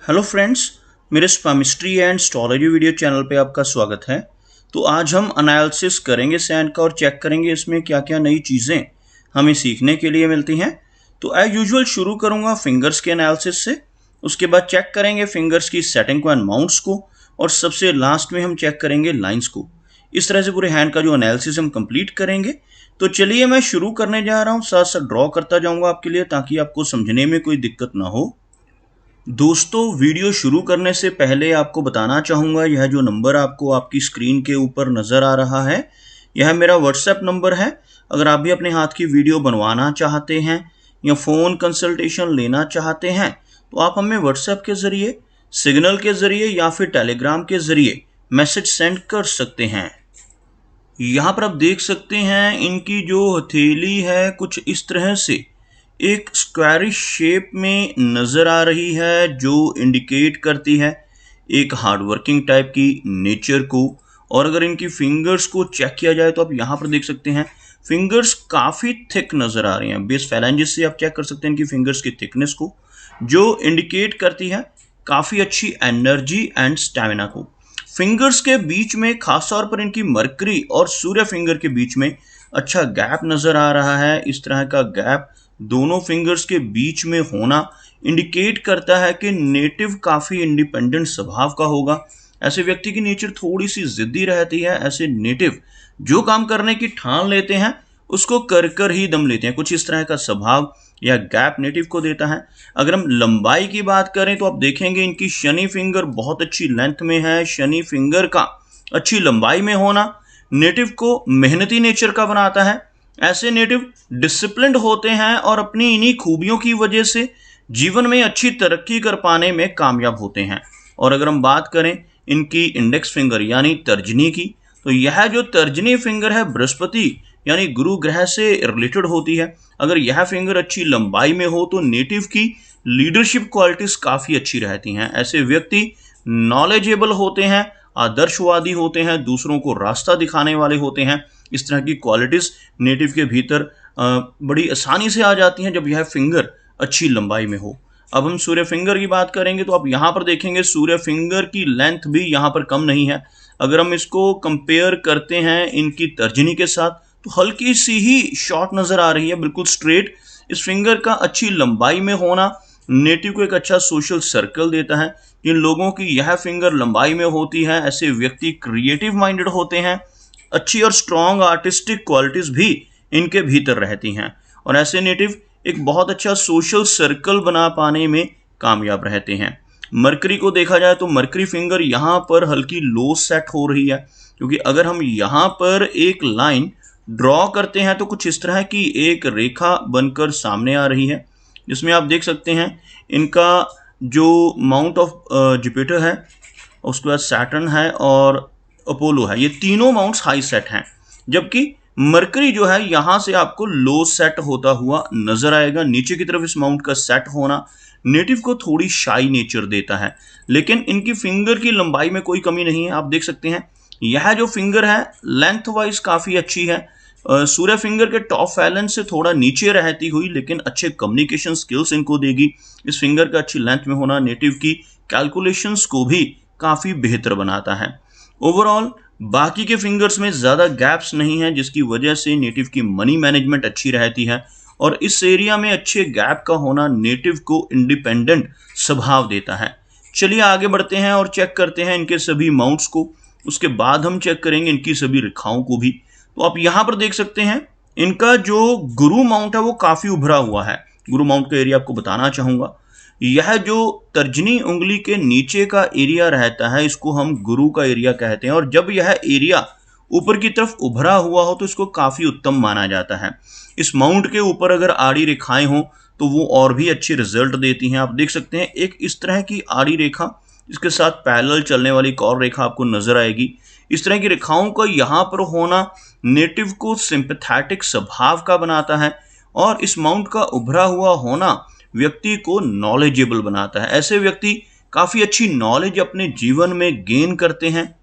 Hello friends, मेरे स्पामिस्ट्री and astrology video channel पे आपका स्वागत है। तो आज हम एनालिसिस करेंगे सैंड का और चेक करेंगे इसमें क्या क्या नई चीज़ें हमें सीखने के लिए मिलती हैं। तो एज यूजुअल शुरू करूंगा फिंगर्स के एनालिसिस से, उसके बाद चेक करेंगे फिंगर्स की सेटिंग को एंड माउंट्स को, और सबसे लास्ट में हम चेक करेंगे लाइंस को। इस तरह से पूरे हैंड का जो एनालिसिस हम कंप्लीट करेंगे। तो चलिए मैं शुरू करने जा रहा हूँ, साथ साथ ड्रॉ करता जाऊँगा आपके लिए ताकि आपको समझने में कोई दिक्कत ना हो। दोस्तों, वीडियो शुरू करने से पहले आपको बताना चाहूँगा, यह जो नंबर आपको आपकी स्क्रीन के ऊपर नज़र आ रहा है, यह मेरा व्हाट्सएप नंबर है। अगर आप भी अपने हाथ की वीडियो बनवाना चाहते हैं या फ़ोन कंसल्टेशन लेना चाहते हैं तो आप हमें व्हाट्सएप के ज़रिए, सिग्नल के ज़रिए या फिर टेलीग्राम के ज़रिए मैसेज सेंड कर सकते हैं। यहाँ पर आप देख सकते हैं इनकी जो हथेली है कुछ इस तरह से एक स्क्वायरिश शेप में नज़र आ रही है, जो इंडिकेट करती है एक हार्डवर्किंग टाइप की नेचर को। और अगर इनकी फिंगर्स को चेक किया जाए तो आप यहाँ पर देख सकते हैं फिंगर्स काफ़ी थिक नज़र आ रही हैं। बेस फैलेंजेस से आप चेक कर सकते हैं इनकी फिंगर्स की थिकनेस को, जो इंडिकेट करती है काफ़ी अच्छी एनर्जी एंड स्टैमिना को। फिंगर्स के बीच में खास तौर पर इनकी मरकरी और सूर्य फिंगर के बीच में अच्छा गैप नज़र आ रहा है। इस तरह का गैप दोनों फिंगर्स के बीच में होना इंडिकेट करता है कि नेटिव काफ़ी इंडिपेंडेंट स्वभाव का होगा। ऐसे व्यक्ति की नेचर थोड़ी सी जिद्दी रहती है। ऐसे नेटिव जो काम करने की ठान लेते हैं उसको कर कर ही दम लेते हैं, कुछ इस तरह का स्वभाव या गैप नेटिव को देता है। अगर हम लंबाई की बात करें तो आप देखेंगे इनकी शनि फिंगर बहुत अच्छी लेंथ में है। शनि फिंगर का अच्छी लंबाई में होना नेटिव को मेहनती नेचर का बनाता है। ऐसे नेटिव डिसिप्लिन्ड होते हैं और अपनी इन्हीं खूबियों की वजह से जीवन में अच्छी तरक्की कर पाने में कामयाब होते हैं। और अगर हम बात करें इनकी इंडेक्स फिंगर यानी तर्जनी की, तो यह जो तर्जनी फिंगर है बृहस्पति यानी गुरु ग्रह से रिलेटेड होती है। अगर यह फिंगर अच्छी लंबाई में हो तो नेटिव की लीडरशिप क्वालिटीज काफ़ी अच्छी रहती हैं। ऐसे व्यक्ति नॉलेजेबल होते हैं, आदर्शवादी होते हैं, दूसरों को रास्ता दिखाने वाले होते हैं। इस तरह की क्वालिटीज़ नेटिव के भीतर बड़ी आसानी से आ जाती हैं जब यह फिंगर अच्छी लंबाई में हो। अब हम सूर्य फिंगर की बात करेंगे तो आप यहाँ पर देखेंगे सूर्य फिंगर की लेंथ भी यहाँ पर कम नहीं है। अगर हम इसको कंपेयर करते हैं इनकी तर्जनी के साथ तो हल्की सी ही शॉर्ट नज़र आ रही है, बिल्कुल स्ट्रेट। इस फिंगर का अच्छी लंबाई में होना नेटिव को एक अच्छा सोशल सर्कल देता है। जिन लोगों की यह फिंगर लंबाई में होती है ऐसे व्यक्ति क्रिएटिव माइंडेड होते हैं, अच्छी और स्ट्रॉन्ग आर्टिस्टिक क्वालिटीज़ भी इनके भीतर रहती हैं, और ऐसे नेटिव एक बहुत अच्छा सोशल सर्कल बना पाने में कामयाब रहते हैं। मरकरी को देखा जाए तो मरकरी फिंगर यहाँ पर हल्की लो सेट हो रही है, क्योंकि अगर हम यहाँ पर एक लाइन ड्रॉ करते हैं तो कुछ इस तरह की एक रेखा बनकर सामने आ रही है, जिसमें आप देख सकते हैं इनका जो माउंट ऑफ जुपिटर है, उसके बाद सैटर्न है और अपोलो है, ये तीनों माउंट्स हाई सेट हैं। जबकि मरकरी जो है यहाँ से आपको लो सेट होता हुआ नजर आएगा। नीचे की तरफ इस माउंट का सेट होना नेटिव को थोड़ी शाई नेचर देता है, लेकिन इनकी फिंगर की लंबाई में कोई कमी नहीं है। आप देख सकते हैं यह जो फिंगर है लेंथ वाइज काफ़ी अच्छी है। सूर्य फिंगर के टॉप फैलेंस से थोड़ा नीचे रहती हुई लेकिन अच्छे कम्युनिकेशन स्किल्स इनको देगी। इस फिंगर का अच्छी लेंथ में होना नेटिव की कैलकुलेशंस को भी काफ़ी बेहतर बनाता है। ओवरऑल बाकी के फिंगर्स में ज़्यादा गैप्स नहीं हैं, जिसकी वजह से नेटिव की मनी मैनेजमेंट अच्छी रहती है, और इस एरिया में अच्छे गैप का होना नेटिव को इंडिपेंडेंट स्वभाव देता है। चलिए आगे बढ़ते हैं और चेक करते हैं इनके सभी माउंट्स को। उसके बाद हम चेक करेंगे इनकी सभी रेखाओं को भी। तो आप यहाँ पर देख सकते हैं इनका जो गुरु माउंट है वो काफ़ी उभरा हुआ है। गुरु माउंट का एरिया आपको बताना चाहूँगा, यह जो तर्जनी उंगली के नीचे का एरिया रहता है इसको हम गुरु का एरिया कहते हैं, और जब यह एरिया ऊपर की तरफ उभरा हुआ हो तो इसको काफ़ी उत्तम माना जाता है। इस माउंट के ऊपर अगर आड़ी रेखाएं हों तो वो और भी अच्छे रिजल्ट देती हैं। आप देख सकते हैं एक इस तरह की आड़ी रेखा, इसके साथ पैरेलल चलने वाली एक और रेखा आपको नजर आएगी। इस तरह की रेखाओं का यहाँ पर होना नेटिव को सिंपैथेटिक स्वभाव का बनाता है, और इस माउंट का उभरा हुआ होना व्यक्ति को नॉलेजेबल बनाता है। ऐसे व्यक्ति काफ़ी अच्छी नॉलेज अपने जीवन में गेन करते हैं।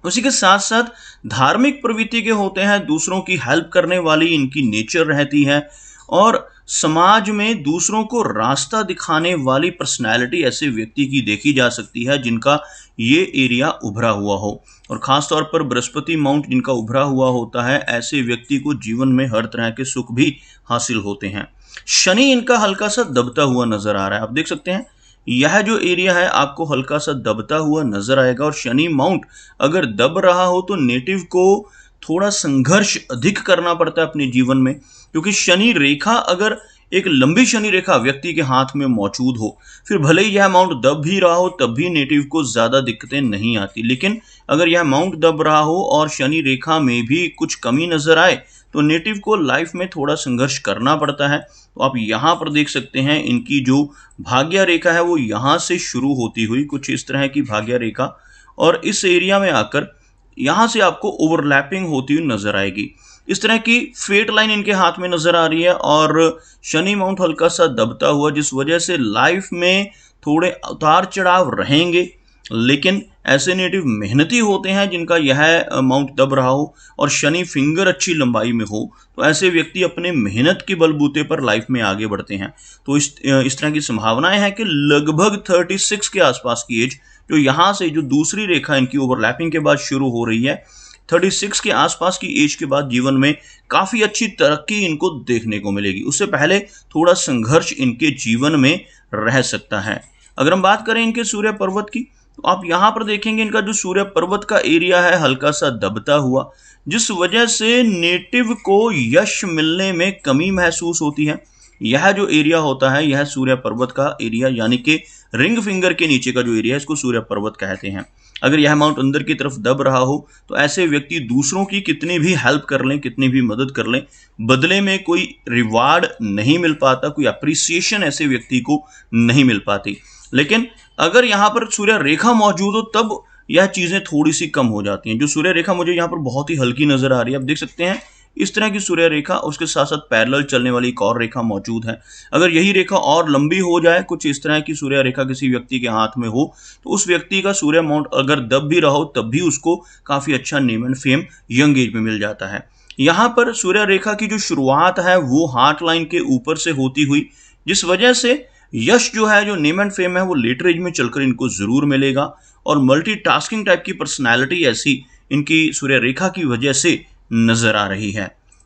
उसी के साथ साथ धार्मिक प्रवृत्ति के होते हैं, दूसरों की हेल्प करने वाली इनकी नेचर रहती है, और समाज में दूसरों को रास्ता दिखाने वाली पर्सनैलिटी ऐसे व्यक्ति की देखी जा सकती है जिनका ये एरिया उभरा हुआ हो, और खास तौर पर बृहस्पति माउंट जिनका उभरा हुआ होता है, ऐसे व्यक्ति को जीवन में हर तरह के सुख भी हासिल होते हैं। शनि इनका हल्का सा दबता हुआ नजर आ रहा है। आप देख सकते हैं यह जो एरिया है आपको हल्का सा दबता हुआ नजर आएगा, और शनि माउंट अगर दब रहा हो तो नेटिव को थोड़ा संघर्ष अधिक करना पड़ता है अपने जीवन में, क्योंकि शनि रेखा अगर एक लंबी शनि रेखा व्यक्ति के हाथ में मौजूद हो, फिर भले ही यह माउंट दब भी रहा हो तब भी नेटिव को ज्यादा दिक्कतें नहीं आती। लेकिन अगर यह माउंट दब रहा हो और शनि रेखा में भी कुछ कमी नजर आए तो नेटिव को लाइफ में थोड़ा संघर्ष करना पड़ता है। तो आप यहाँ पर देख सकते हैं इनकी जो भाग्य रेखा है वो यहाँ से शुरू होती हुई कुछ इस तरह की भाग्य रेखा, और इस एरिया में आकर यहाँ से आपको ओवरलैपिंग होती हुई नजर आएगी। इस तरह की फेट लाइन इनके हाथ में नजर आ रही है, और शनि माउंट हल्का सा दबता हुआ, जिस वजह से लाइफ में थोड़े उतार चढ़ाव रहेंगे। लेकिन ऐसे नेटिव मेहनती होते हैं जिनका यह माउंट दब रहा हो और शनि फिंगर अच्छी लंबाई में हो, तो ऐसे व्यक्ति अपने मेहनत के बलबूते पर लाइफ में आगे बढ़ते हैं। तो इस तरह की संभावनाएं हैं कि लगभग 36 के आसपास की एज, जो यहाँ से जो दूसरी रेखा इनकी ओवरलैपिंग के बाद शुरू हो रही है, 36 के आसपास की एज के बाद जीवन में काफी अच्छी तरक्की इनको देखने को मिलेगी। उससे पहले थोड़ा संघर्ष इनके जीवन में रह सकता है। अगर हम बात करें इनके सूर्य पर्वत की, तो आप यहां पर देखेंगे इनका जो सूर्य पर्वत का एरिया है हल्का सा दबता हुआ, जिस वजह से नेटिव को यश मिलने में कमी महसूस होती है। यह जो एरिया होता है यह सूर्य पर्वत का एरिया, यानी कि रिंग फिंगर के नीचे का जो एरिया है इसको सूर्य पर्वत कहते हैं। अगर यह माउंट अंदर की तरफ दब रहा हो तो ऐसे व्यक्ति दूसरों की कितनी भी हेल्प कर लें, कितनी भी मदद कर लें, बदले में कोई रिवार्ड नहीं मिल पाता, कोई अप्रिसिएशन ऐसे व्यक्ति को नहीं मिल पाती। लेकिन अगर यहाँ पर सूर्य रेखा मौजूद हो तब यह चीजें थोड़ी सी कम हो जाती हैं। जो सूर्य रेखा मुझे यहाँ पर बहुत ही हल्की नजर आ रही है, आप देख सकते हैं इस तरह की सूर्य रेखा, उसके साथ साथ पैरेलल चलने वाली एक और रेखा मौजूद है। अगर यही रेखा और लंबी हो जाए, कुछ इस तरह की सूर्य रेखा किसी व्यक्ति के हाथ में हो, तो उस व्यक्ति का सूर्य माउंट अगर दब भी रहा हो तब भी उसको काफी अच्छा name and fame young age में मिल जाता है। यहाँ पर सूर्य रेखा की जो शुरुआत है वो हार्ट लाइन के ऊपर से होती हुई, जिस वजह से यश जो है, जो नेम एंड फेम है, वो लेटर एज में चलकर इनको जरूर मिलेगा। और मल्टीटास्किंग टाइप की पर्सनैलिटी ऐसी इनकी सूर्य रेखा की वजह से नजर आ रही है।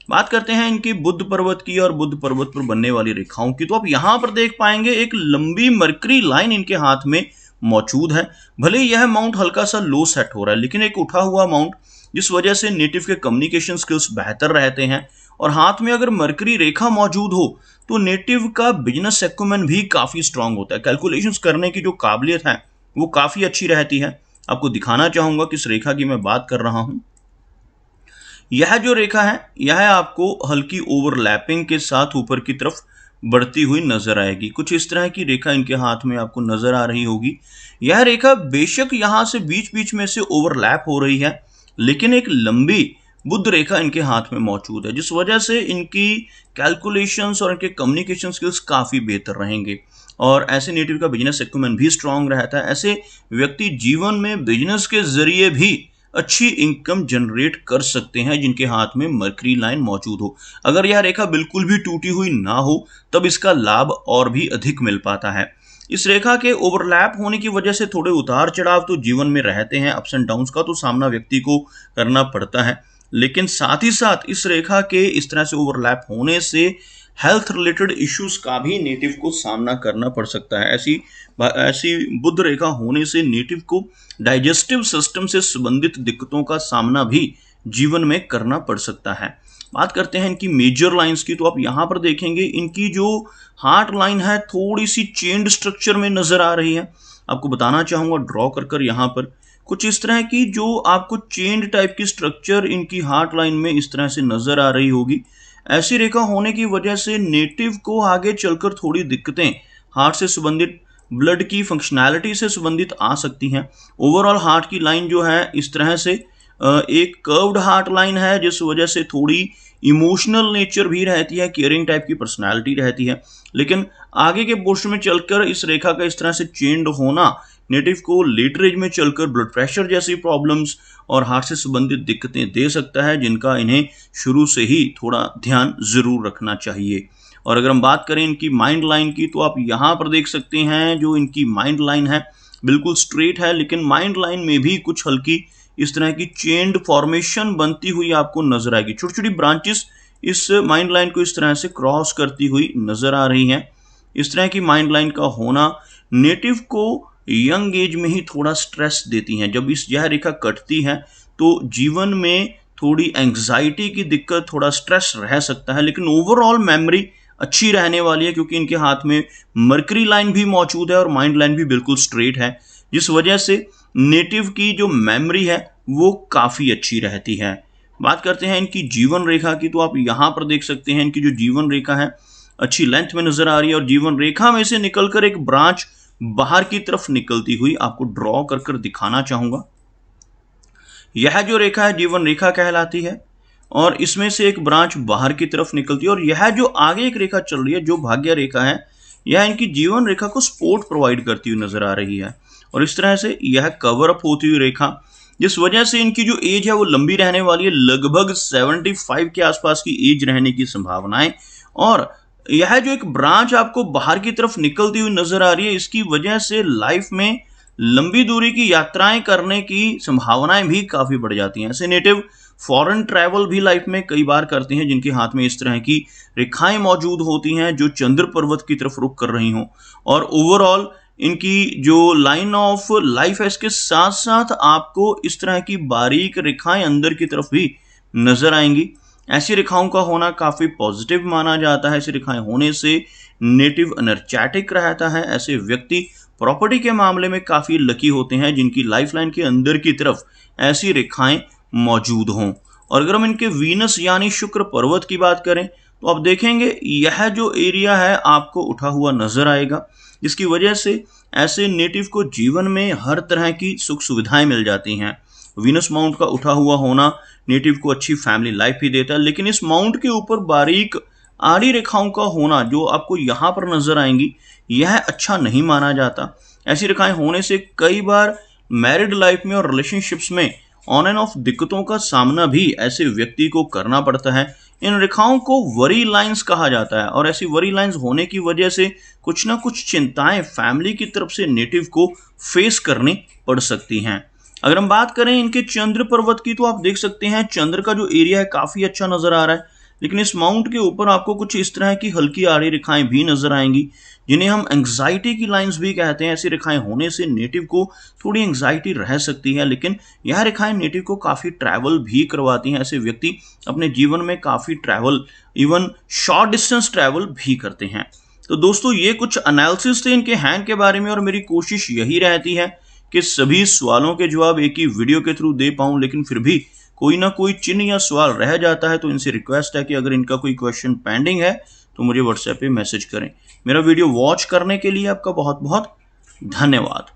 बात करते हैं इनकी बुध पर्वत की और बुध पर्वत पर बनने वाली रेखाओं की, तो आप यहां पर देख पाएंगे एक लंबी मरकरी लाइन इनके हाथ में मौजूद है। भले यह माउंट हल्का सा लो सेट हो रहा है, लेकिन एक उठा हुआ माउंट, जिस वजह से नेटिव के कम्युनिकेशन स्किल्स बेहतर रहते हैं। और हाथ में अगर मरकरी रेखा मौजूद हो तो नेटिव का बिजनेस एक्यूमेन भी काफी स्ट्रांग होता है। कैलकुलेशंस करने की जो काबिलियत है वो काफी अच्छी रहती है। आपको दिखाना चाहूंगा किस रेखा की मैं बात कर रहा हूं। यह जो रेखा है यह आपको हल्की ओवरलैपिंग के साथ ऊपर की तरफ बढ़ती हुई नजर आएगी। कुछ इस तरह की रेखा इनके हाथ में आपको नजर आ रही होगी। यह रेखा बेशक यहां से बीच बीच में से ओवरलैप हो रही है, लेकिन एक लंबी बुध रेखा इनके हाथ में मौजूद है, जिस वजह से इनकी कैलकुलेशंस और इनके कम्युनिकेशन स्किल्स काफी बेहतर रहेंगे। और ऐसे नेटिव का बिजनेस एक्यूमेन भी स्ट्रांग रहता है। ऐसे व्यक्ति जीवन में बिजनेस के जरिए भी अच्छी इनकम जनरेट कर सकते हैं जिनके हाथ में मरकरी लाइन मौजूद हो। अगर यह रेखा बिल्कुल भी टूटी हुई ना हो तब इसका लाभ और भी अधिक मिल पाता है। इस रेखा के ओवरलैप होने की वजह से थोड़े उतार चढ़ाव तो जीवन में रहते हैं, अप्स एंड डाउन्स का तो सामना व्यक्ति को करना पड़ता है। लेकिन साथ ही साथ इस रेखा के इस तरह से ओवरलैप होने से हेल्थ रिलेटेड इश्यूज का भी नेटिव को सामना करना पड़ सकता है। ऐसी बुध रेखा होने से नेटिव को डाइजेस्टिव सिस्टम से संबंधित दिक्कतों का सामना भी जीवन में करना पड़ सकता है। बात करते हैं इनकी मेजर लाइंस की, तो आप यहां पर देखेंगे इनकी जो हार्ट लाइन है थोड़ी सी चेन्ड स्ट्रक्चर में नजर आ रही है। आपको बताना चाहूंगा ड्रॉ कर यहां पर कुछ इस तरह की जो आपको चेन्ड टाइप की स्ट्रक्चर इनकी हार्ट लाइन में इस तरह से नजर आ रही होगी। ऐसी रेखा होने की वजह से नेटिव को आगे चलकर थोड़ी दिक्कतें हार्ट से संबंधित, ब्लड की फंक्शनैलिटी से संबंधित आ सकती हैं। ओवरऑल हार्ट की लाइन जो है इस तरह से एक कर्व्ड हार्ट लाइन है, जिस वजह से थोड़ी इमोशनल नेचर भी रहती है, केयरिंग टाइप की पर्सनैलिटी रहती है। लेकिन आगे के पोर्शन में चलकर इस रेखा का इस तरह से चेंड होना नेटिव को लेटर एज में चलकर ब्लड प्रेशर जैसी प्रॉब्लम्स और हार्ट से संबंधित दिक्कतें दे सकता है, जिनका इन्हें शुरू से ही थोड़ा ध्यान जरूर रखना चाहिए। और अगर हम बात करें इनकी माइंड लाइन की, तो आप यहाँ पर देख सकते हैं जो इनकी माइंड लाइन है बिल्कुल स्ट्रेट है, लेकिन माइंड लाइन में भी कुछ हल्की इस तरह की चेन्ड फॉर्मेशन बनती हुई आपको नजर आएगी। छोटी छोटी ब्रांचेस इस माइंड लाइन को इस तरह से क्रॉस करती हुई नजर आ रही हैं। इस तरह की माइंड लाइन का होना नेटिव को यंग एज में ही थोड़ा स्ट्रेस देती हैं। जब यह रेखा कटती है तो जीवन में थोड़ी एंग्जाइटी की दिक्कत, थोड़ा स्ट्रेस रह सकता है, लेकिन ओवरऑल मेमोरी अच्छी रहने वाली है क्योंकि इनके हाथ में मर्करी लाइन भी मौजूद है और माइंड लाइन भी बिल्कुल स्ट्रेट है, जिस वजह से नेटिव की जो मेमोरी है वो काफ़ी अच्छी रहती है। बात करते हैं इनकी जीवन रेखा की, तो आप यहाँ पर देख सकते हैं इनकी जो जीवन रेखा है अच्छी लेंथ में नजर आ रही है और जीवन रेखा में से निकलकर एक ब्रांच बाहर की तरफ निकलती हुई आपको ड्रॉ कर दिखाना चाहूंगा। यह जो रेखा है जीवन रेखा कहलाती है और इसमें से एक ब्रांच बाहर की तरफ निकलती है और यह जो आगे एक रेखा चल रही है जो भाग्य रेखा है, यह इनकी जीवन रेखा को सपोर्ट प्रोवाइड करती हुई नजर आ रही है और इस तरह से यह कवर अप होती हुई रेखा, जिस वजह से इनकी जो एज है वो लंबी रहने वाली है, लगभग 75 के आसपास की एज रहने की संभावनाएं। और यह जो एक ब्रांच आपको बाहर की तरफ निकलती हुई नजर आ रही है, इसकी वजह से लाइफ में लंबी दूरी की यात्राएं करने की संभावनाएं भी काफी बढ़ जाती हैं। ऐसे नेटिव फॉरेन ट्रैवल भी लाइफ में कई बार करते हैं जिनके हाथ में इस तरह की रेखाएं मौजूद होती हैं जो चंद्र पर्वत की तरफ रुख कर रही हों, और ओवरऑल इनकी जो लाइन ऑफ लाइफ है इसके साथ साथ आपको इस तरह की बारीक रेखाएं अंदर की तरफ भी नजर आएंगी। ऐसी रेखाओं का होना काफी पॉजिटिव माना जाता है। ऐसी रेखाएं होने से नेटिव एनर्जेटिक रहता है। ऐसे व्यक्ति प्रॉपर्टी के मामले में काफी लकी होते हैं जिनकी लाइफ लाइन के अंदर की तरफ ऐसी रेखाएं मौजूद हों। और अगर हम इनके वीनस यानी शुक्र पर्वत की बात करें तो आप देखेंगे यह जो एरिया है आपको उठा हुआ नजर आएगा, जिसकी वजह से ऐसे नेटिव को जीवन में हर तरह की सुख सुविधाएं मिल जाती हैं। वीनस माउंट का उठा हुआ होना नेटिव को अच्छी फैमिली लाइफ ही देता है, लेकिन इस माउंट के ऊपर बारीक आड़ी रेखाओं का होना जो आपको यहाँ पर नजर आएंगी यह अच्छा नहीं माना जाता। ऐसी रेखाएं होने से कई बार मैरिड लाइफ में और रिलेशनशिप्स में ऑन एंड ऑफ दिक्कतों का सामना भी ऐसे व्यक्ति को करना पड़ता है। इन रेखाओं को वरी लाइंस कहा जाता है और ऐसी वरी लाइंस होने की वजह से कुछ ना कुछ चिंताएं फैमिली की तरफ से नेटिव को फेस करनी पड़ सकती हैं। अगर हम बात करें इनके चंद्र पर्वत की तो आप देख सकते हैं चंद्र का जो एरिया है काफी अच्छा नजर आ रहा है, लेकिन इस माउंट के ऊपर आपको कुछ इस तरह की हल्की आड़ी रेखाएं भी नजर आएंगी जिन्हें हम एंग्जाइटी की लाइंस भी कहते हैं। ऐसी रेखाएं होने से नेटिव को थोड़ी एंग्जाइटी रह सकती है, लेकिन यह रेखाएं नेटिव को काफी ट्रैवल भी करवाती हैं। ऐसे व्यक्ति अपने जीवन में काफी travel, even short distance travel भी करते हैं। तो दोस्तों ये कुछ एनालिसिस थे इनके हैंड के बारे में और मेरी कोशिश यही रहती है कि सभी सवालों के जवाब एक ही वीडियो के थ्रू दे पाऊं, लेकिन फिर भी कोई ना कोई चिन्ह या सवाल रह जाता है, तो इनसे रिक्वेस्ट है कि अगर इनका कोई क्वेश्चन पेंडिंग है तो मुझे व्हाट्सएप पे मैसेज करें। मेरा वीडियो वॉच करने के लिए आपका बहुत बहुत धन्यवाद।